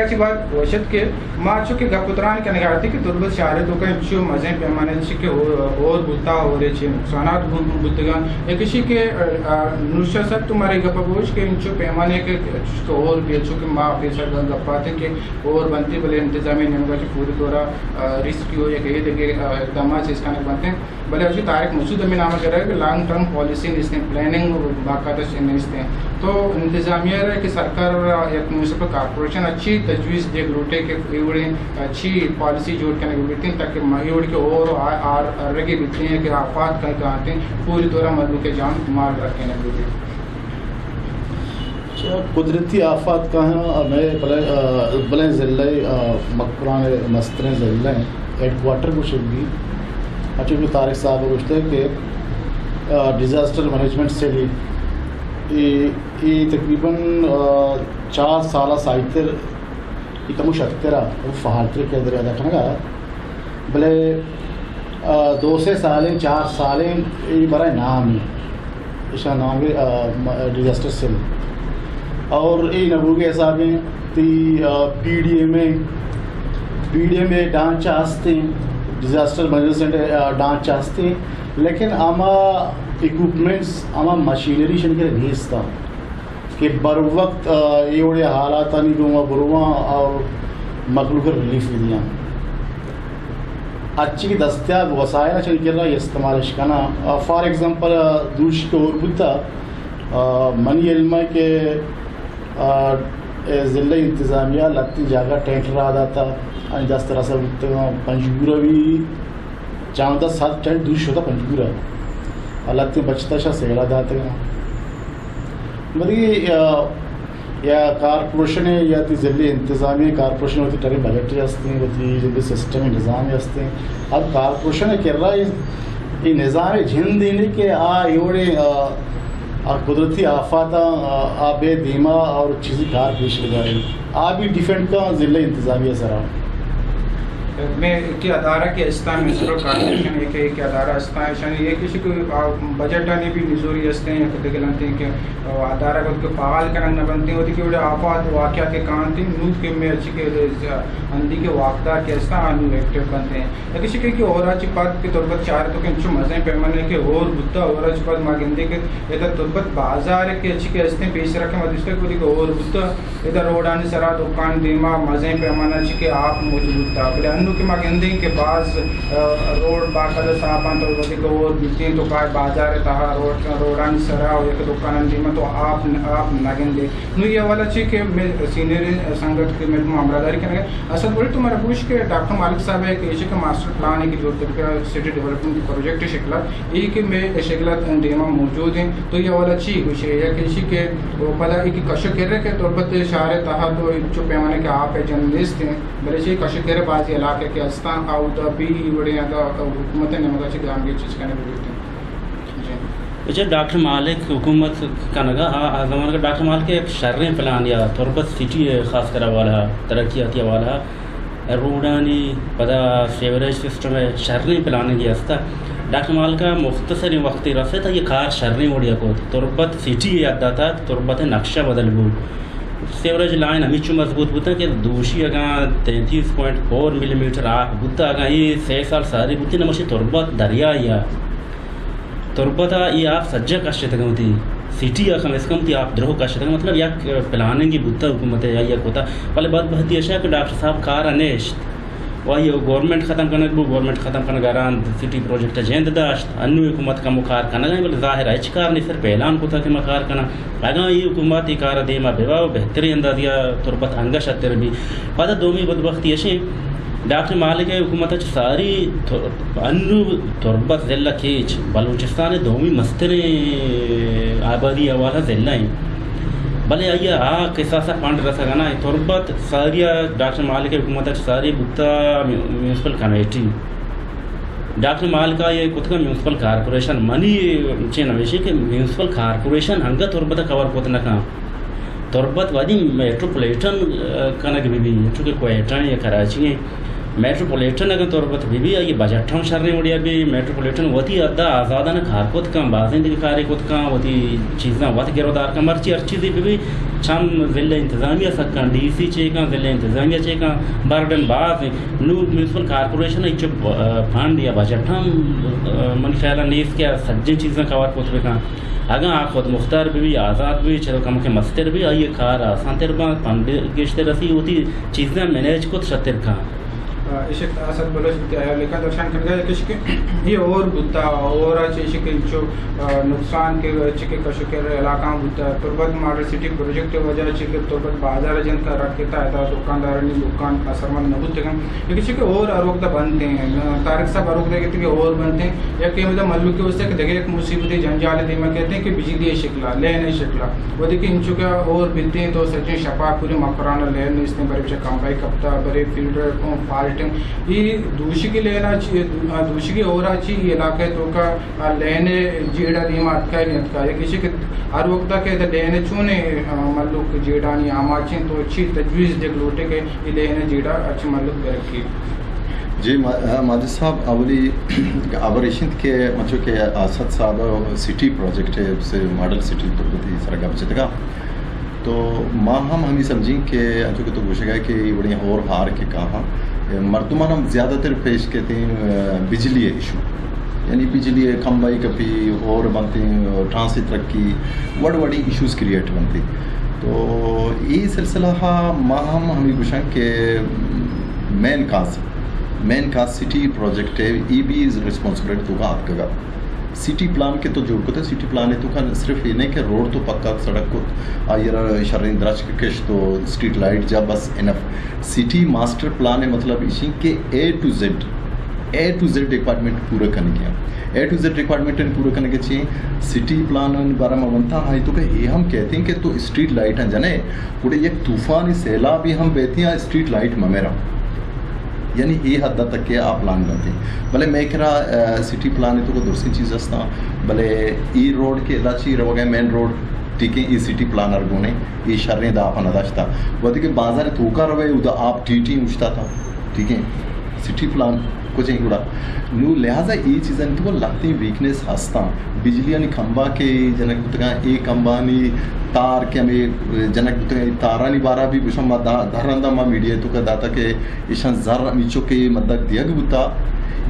اگر چی بات وشد کے ما چونکہ گپتران کے نگارتی کہ تربت شہر تو کہ چو مزے پیمانے کے اور بوتا ہو رہے چھ نقصانات بودگان ایک اسی کے نوشہ سب تمہاری گپا گوش کے انچو پیمانے کے اور بیچو کہ ما پیسر گپاتے کہ اور بنتی بلے انتظامی نمگا چی پوری طورہ رسکی ہو یا کہ دیکھے اقدامات سے اس کھانے بنتے ہیں بلے اچھی طارق مسعود امین نامہ کر رہا ہے کہ لانگ ٹرم پالیسی نیستے ہیں پلاننگ باقاعدہ سے نیستے ہیں تو انتظامیہ ہے کہ سرکار یا میونسپل کارپوریشن اچھی تجویز دیکھ لوٹے کہ ایوڑی اچھی پالیسی جوڑ کرنے کی بیٹھیں تاکہ ایوڑی کے اور رگی بیٹھیں ہیں کہ آفات کہیں کہ آتے ہیں پوری طورہ مدلو کے جان مال رکھیں ہیں بیٹھیں. قدرتی آفات کا ہیں میں بلیں ضلع مکران مستریں ضلع ہیڈ کوارٹر کو شدگی اچھا جو طارق صاحب پوچھتے ہیں کہ ڈیزاسٹر مینجمنٹ سے یہ تقریباً 4 سالہ سائتر یہ کمو شکترہ وہ فہالتر کے اندر یاد رکھنا گا بلے 2 سے سالیں 4 سالیں یہ برائے نام ہے اس کا نام ہے ڈیزاسٹر سیل اور یہ نبو کے حساب میں پی ڈی ایم میں ڈانچہ ہستے ہیں ڈیزاسٹر مینجمنٹ ڈانچہ ہستے ہیں لیکن آما اکوپمنٹس آما مشینری شن کے بھیجتا کہ بر وقت یہ بڑے حالات نہیں دوں برواں اور مخلوق ریلیف دیا اچھی کی دستیاب وسائل چل کر رہا یہ استعمال کرنا فار ایگزامپل دوش کے اور بتا منی علم کے ضلع انتظامیہ لگتی جگہ ٹینٹ رہا داتا انجاز طرح سے پنجگورہ بھی 4-10 ٹینٹ دوش ہوتا پنجگورہ لگتی بچتا شاہ سیلا داتے ہیں مطلب یا کارپوریشن ہے یا تی ضلع انتظامیہ کارپوریشن ہوتی ٹرے بجٹ ہستے ہیں ہوتی ضلع سسٹم نظام ہستے ہیں اب کارپوریشن کر رہا ہے یہ نظام جھن دینے کے ایوڑے قدرتی آفات آب دیما اور چیزیں کار پیش لگائی آپ بھی ڈیفینڈ کا ضلع انتظامیہ سرا میں ایک ادارہ کے استعمال میونسپل کارپوریشن ایک ادارہ استعمال یہ کسی کو بجٹ آنے بھی نزوری ہستے ہیں یا کتے گلنتے ہیں کہ ادارہ کو فعال کرنا بنتے ہیں ہوتی کہ وہ آفات واقعہ کے کانتے ہیں نوت کے میں اچھی کے اندھی کے واقعہ کے استعمال نو ایکٹیو بنتے ہیں یا کسی کہ اور اچھی بات کے طربت چاہ رہے تو کہ انچو مزیں پیمانے کے اور بتا اور اچھی بات ماں گندے کے ادھر طربت بازار کے اچھی کے استعمال پیش رکھیں مدرسے کو دیکھو اور بتا ادھر روڈ آنے سرا دکان دیما مزیں پیمانا اچھی کے آپ موجود تھا کہ ماں گندے کے بعض روڈ باقاعدہ صاحبان تو بولتے کہ وہ بیتیں تو کار بازار تہا روڈان سرا ہو یا کہ دکان دیما تو آپ نہ گندے نو یہ والا چیز کہ میں سینئر سنگت کے میں معاملہ داری کرنے گئے اصل بولے تو میرا پوچھ کہ ڈاکٹر مالک صاحب ہے کہ یہ کہ ماسٹر پلان ہے کہ جو سٹی ڈیولپمنٹ پروجیکٹ شکلہ یہ کہ میں شکلت دیما موجود ہیں تو یہ والا چیز ہوئی ہے یا کہ اسی کے پدا ایک کشک کر رہے کہ طربت شہر تہا تو جو پیمانے کے آپ جرنلسٹ ہیں بلے چیز کشک کر رہے بعضی علاقے کے استان آؤٹ بھی بڑے یہاں حکومت نے مگا چیز گام کی چیز کرنے بولتے ہیں. اچھا ڈاکٹر مالک حکومت کا نگا زمانہ کا ڈاکٹر مالک ایک شرح پلان یا تربت سٹی خاص کرا والا ترقیاتی والا روڈانی پدا سیوریج سسٹم ہے شرح پلان کی ہستا ڈاکٹر مال کا مختصر وقتی رسے تھا یہ کار شرح موڑیا کو تربت سٹی یاد تھا تربت نقشہ بدل گو سیوریج لائن ہمیچو مضبوط ہوتا کہ دوشی اگاں 33.4 ملی میٹر آہ ہوتا اگاں یہ 6 سال ساری ہوتی نمشی تربت دریا یا تربتا یہ آپ سجا کاشت تک ہوتی سٹی یا کم از کم تھی آپ درہو کاشت تک مطلب یک پلاننگ کی بودتا حکومت ہے یا یک ہوتا پہلے بات بہتی اشیاء کہ ڈاکٹر صاحب کار انیشت وہی گورنمنٹ ختم کرنے کو گورنمنٹ ختم کرنے گاران سٹی پروجیکٹ جیند داشت انو حکومت کا مکار کرنا گئے بلکہ ظاہر ہے کار نہیں صرف اعلان کو تھا کہ مکار کرنا اگاں یہ حکومت یہ کار دیما بیوا بہتری اندازیا تربت ہنگا شتر بھی پتہ دومی بدبختی اشی ڈاکٹر مالک حکومت ساری انو تربت ضلع کھیچ بلوچستان دومی مستر آبادی والا ضلع ہیں بھلے آئیے قصہ سا پانڈ رسا گانا تربت ساریا ڈاکٹر مالک حکومت ساری بکتا میونسپل کمیٹی ڈاکٹر مالکا یہ کتکا میونسپل کارپوریشن منی چین نویشی کہ میونسپل کارپوریشن ہنگا تربت کور کوت نکا تربت وادی میٹروپولیٹن کنگ بھی چونکہ کوئٹہ یا کراچی ہیں میٹروپولیٹن اگر تربت بھی یہ بجٹ ہم شرنے وڑیا بھی میٹروپولیٹن وتی ادا آزادانہ کھار کت کم بازندگی کاری کت کم وتی چیزاں وت گرودار کم ہر چیزی بھی چھم ضلع انتظامیہ سکن ڈی سی چیکاں ضلع انتظامیہ چیکاں برڈن باز نو میونسپل کارپوریشن ایچ فنڈ یا بجٹ ہم من خیال نیس کیا سجن چیزاں کور کت بکاں اگر آپ خود مختار بھی آزاد بھی چلو کم کے مستر بھی آئیے کار آسان تر با فنڈ گشتے رسی ہوتی چیزیں مینیج کت شتر کھاں ایشک اسد بلوچ لیکن درشان کرگا کہ یہ اور بوتا اور اچھی کہ جو نقصان کے اچھی کہ کشکر علاقہ بوتا تربت ماڈل سٹی پروجیکٹ وجہ اچھی کہ تربت بازار جن کا رکھتا ہے دکاندار نے دکان اثرمند نہ ہوتے ہیں لیکن کہ اور اروگتا بنتے ہیں طارق صاحب اروگتا کہتے ہیں کہ اور بنتے ہیں یا کہ مطلب ملو کے واسطے کہ دیکھیں ایک مصیبت جنجال دیما کہتے ہیں کہ بجلی شکلا لین شکلا وہ دیکھیں ان چکا اور بنتے ہیں تو سچیں شفا پوری مکرانہ لین اس نے بڑے کم بائی کپتا بڑے فلٹر پالٹ یہ دوشی کی لینا دوشی کی اور اچھی علاقہ تو کا لینے جیڑا دیما اتکا نہیں اتکا یا کسی کے ہر وقت کہ لینے چونے ملوک جیڑا نہیں آماچیں تو اچھی تجویز دیکھ لوٹے کہ یہ لینے جیڑا اچھی ملوک برکی جی ماجد صاحب اولی آبریشن کے مچو کہ آسد صاحب سٹی پروجیکٹ ہے سے ماڈل سٹی تربتی سرگا بچت کا تو ماں ہم سمجھیں کہ جو کہ تو گوشے گا کہ یہ بڑی اور ہار کے کہاں مردمان ہم زیادہ تر پیش کہتے ہیں بجلی ایشو یعنی بجلی کھمبائی کپی اور بنتے ہیں ٹرانسٹ ترقی وڑی ایشوز کریٹ بنتی تو یہ سلسلہ ماہم ہمیں گوشن کہ مین کاز سٹی پروجیکٹ ہے ای بھی رسپانسبلٹی تو کا آپ کا سٹی پلان کے تو جوڑ کو تھا سٹی پلان ہے تو کا صرف یہ نہیں کہ روڈ تو پکا سڑک کو آئیر شرین درج کش تو اسٹریٹ لائٹ جا بس انف سٹی ماسٹر پلان ہے مطلب اسی کہ اے ٹو زیڈ ریکوائرمنٹ پورا کرنے کیا اے ٹو زیڈ ریکوائرمنٹ پورا کرنے کے چاہیے سٹی پلان بارہ میں بنتا ہے تو کہ یہ ہم کہتے ہیں کہ تو اسٹریٹ لائٹ ہیں جانے پورے ایک طوفانی سیلاب بھی ہم بیتے ہیں اسٹریٹ لائٹ میں میرا یعنی یہ حد تک کہ آپ پلان بنتے ہیں بھلے میں کہہ رہا سٹی پلان ہے تو کوئی دوسری چیز ہستا بھلے ای روڈ کے علاچی رو گئے مین روڈ ٹھیک ہے ای سٹی پلانر گونے ای شرنے دا آپ نداشتا وہ دیکھیں بازار توکا روے ادا آپ ٹی اونچتا تھا ٹھیک ہے سٹی پلان کچھ نہیں اڑا نو لہٰذا یہ چیزیں تو لگتی ویکنیس ہستا بجلی نہیں کھمبا کے جنک بتگا ایک کھمبا نہیں تار کے ہمیں جنک بتگا تارا نہیں بارہ بھی کچھ ہم دھرندہ ماں میڈیا تو کا داتا کہ ایشان زر میچو کے مدد دیا گا بتا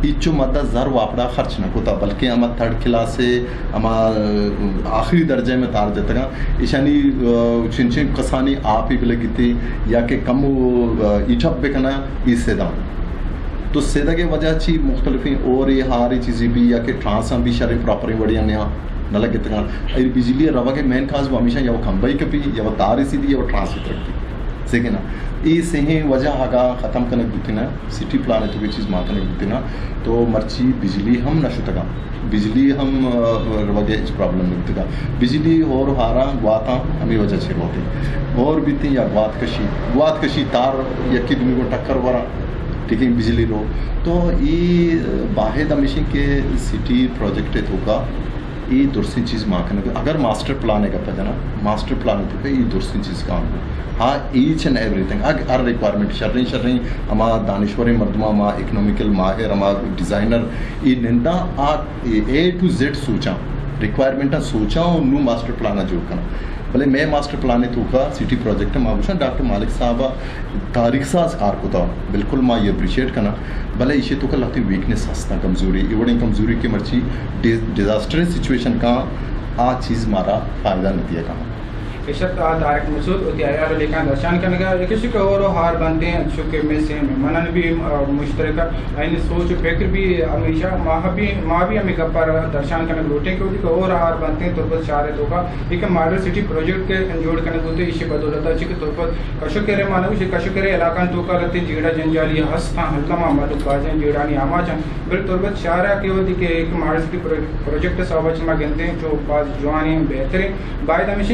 ایچو مدد زر واپڑا خرچ نہ ہوتا بلکہ ہم تھرڈ کلاس سے ہم آخری درجے میں تار دیتا گا ایشانی چن چن کسانی آپ ہی بلے گیتی یا کہ کم ایٹھپ بے کنا اس سے دا تو سیدھا کے وجہ چی مختلف اور یہ ہاری چیزیں بھی یا کہ ٹرانساں بھی شرح پراپری بڑھیا نیا نہ لگے تک ای بجلی روا کے مین خاص وہ ہمیشہ یا وہ کھمبائی کپی یا وہ تاری سیدھی یا وہ ٹرانسٹ رکھتی سیکھے نا یہ صحیح وجہ آگا ختم کرنے دیتے نا سٹی پلان ہے تو کوئی چیز ماں کرنے دیتے نا تو مرچی بجلی ہم نہ شتگا بجلی ہم روگے اس پرابلم میں دیتے گا بجلی اور ہارا گواتا ہمیں وجہ چھے ہوتی اور بھی تھی یا گوات کشی تار یکی دمی کو ٹکر ورا ٹھیک ہے بجلی رو تو یہ باہد ہمیشہ کے سٹی پروجیکٹ ہوگا یہ درستی چیز ماں کرنے اگر ماسٹر پلان ہے گا جانا ماسٹر پلان ہے تو یہ درستی چیز کام ہو ہاں ایچ اینڈ ایوری تھنگ ہر ریکوائرمنٹ شریں ہما دانشوری مردمہ ہما اکنومیکل ماہر ہما ڈیزائنر یہ نندا اے ٹو زیڈ سوچا ریکوائرمنٹ سوچا اور نو ماسٹر پلانا جوڑ کرنا بھلے میں ماسٹر پلانے تو کا سٹی پروجیکٹ ماں پوچھا ڈاکٹر مالک صاحب تاریخ ساز کار کو تھا بالکل ماں یہ اپریشیٹ کرنا بھلے اسے تو کا لگتی ویکنیس ہستا کمزوری یہ بڑی کمزوری کی مرچی ڈیزاسٹر سچویشن کا آ چیز مارا فائدہ نہیں دیا کہاں اشت طارق مسعود اتیار لیکن درشان کرنے کا کسی کا اور ہار بنتے ہیں چونکہ میں سے منن بھی مشترکہ یعنی سوچ فکر بھی ہمیشہ ماں بھی ہمیں کپر درشان کرنے لوٹے کہ اور ہار بنتے ہیں تربت شارت ہوگا لیکن ماڈل سٹی پروجیکٹ کے جوڑ کرنے بولتے اسی بدولت اچھی کہ تربت کشو کرے مانا اسے کشو کرے علاقہ تو کا رہتے جیڑا جنجالی ہستا حلقہ مالک بازیں جیڑانی آما چاہاں بل تربت شارہ کے ہوتی کہ ایک ماڈل سٹی پروجیکٹ صحابہ چما گنتے ہیں جو بعض جوانی بہترین باید ہمیشہ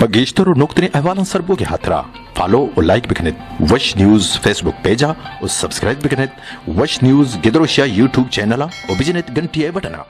Pagishtaru nuktini ahwalan sarboge hatra. Follow or like biknet. Wash News Facebook page or subscribe biknet. Wash News Gidrosha YouTube channel or bijinet gantiye butana.